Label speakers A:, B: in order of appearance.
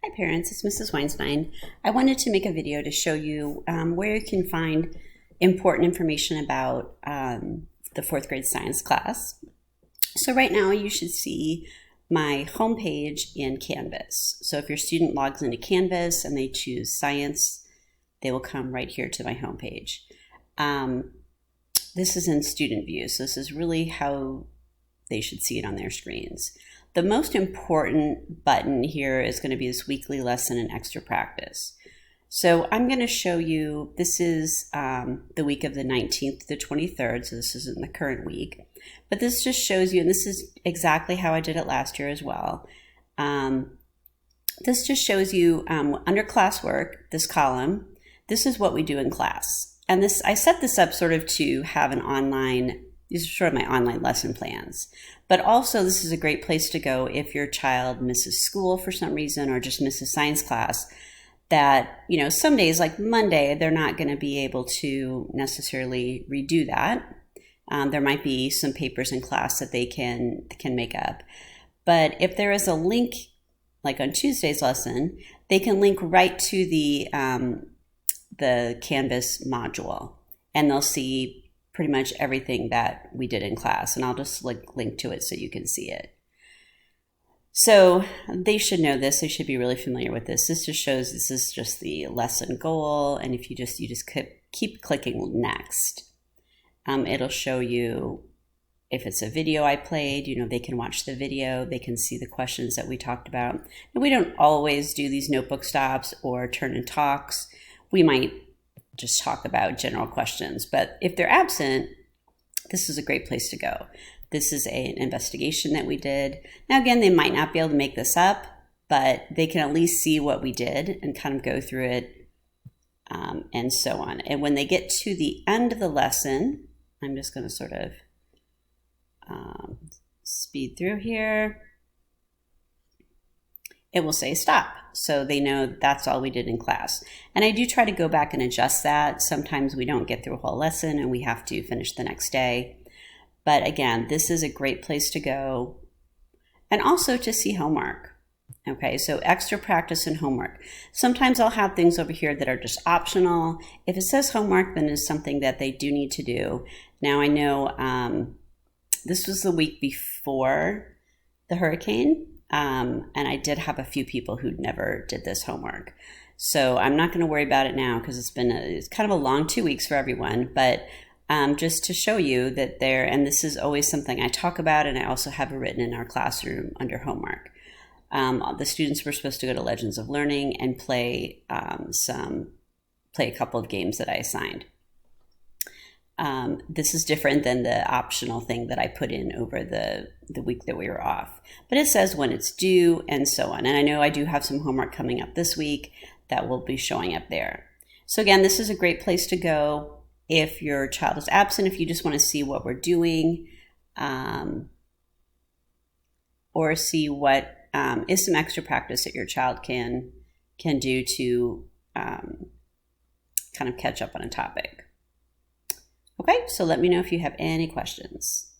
A: Hi parents, it's Mrs. Weinstein. I wanted to make a video to show you where you can find important information about the fourth grade science class. So right now you should see my homepage in Canvas. So if your student logs into Canvas and they choose science, they will come right here to my homepage. This is in student view, so this is really how they should see it on their screens. The most important button here is going to be this weekly lesson and extra practice. So I'm going to show you, this is the week of the 19th to the 23rd, so this isn't the current week. But this just shows you, and this is exactly how I did it last year as well. This just shows you under classwork, this column, this is what we do in class. And this, I set this up sort of to have an online, these are sort of my online lesson plans. But also this is a great place to go if your child misses school for some reason or just misses science class, that, you know, some days like Monday, they're not going to be able to necessarily redo that. There might be some papers in class that they can make up. But if there is a link, like on Tuesday's lesson, they can link right to the Canvas module, and they'll see pretty much everything that we did in class, and I'll just link to it so you can see it. So they should know this, they should be really familiar with this. This just shows this is just the lesson goal, and if you just keep clicking next, it'll show you if it's a video I played, you know, they can watch the video, they can see the questions that we talked about. And we don't always do these notebook stops or turn in talks. We might just talk about general questions, but if they're absent, this is a great place to go. This is an investigation that we did. Now again, they might not be able to make this up, but they can at least see what we did and kind of go through it and so on. And when they get to the end of the lesson, I'm just going to sort of speed through here. It will say stop, so they know that's all we did in class. And I do try to go back and adjust that. Sometimes we don't get through a whole lesson and we have to finish the next day. But again, this is a great place to go, and also to see homework. Okay, so extra practice and homework. Sometimes I'll have things over here that are just optional. If it says homework, then it's something that they do need to do. Now I know this was the week before the hurricane. And I did have a few people who never did this homework. So I'm not going to worry about it now because it's kind of a long 2 weeks for everyone, but just to show you that and this is always something I talk about, and I also have it written in our classroom under homework. The students were supposed to go to Legends of Learning and play a couple of games that I assigned. This is different than the optional thing that I put in over the week that we were off. But it says when it's due and so on. And I know I do have some homework coming up this week that will be showing up there. So again, this is a great place to go if your child is absent, if you just want to see what we're doing, or see what is some extra practice that your child can do to kind of catch up on a topic. Okay, so let me know if you have any questions.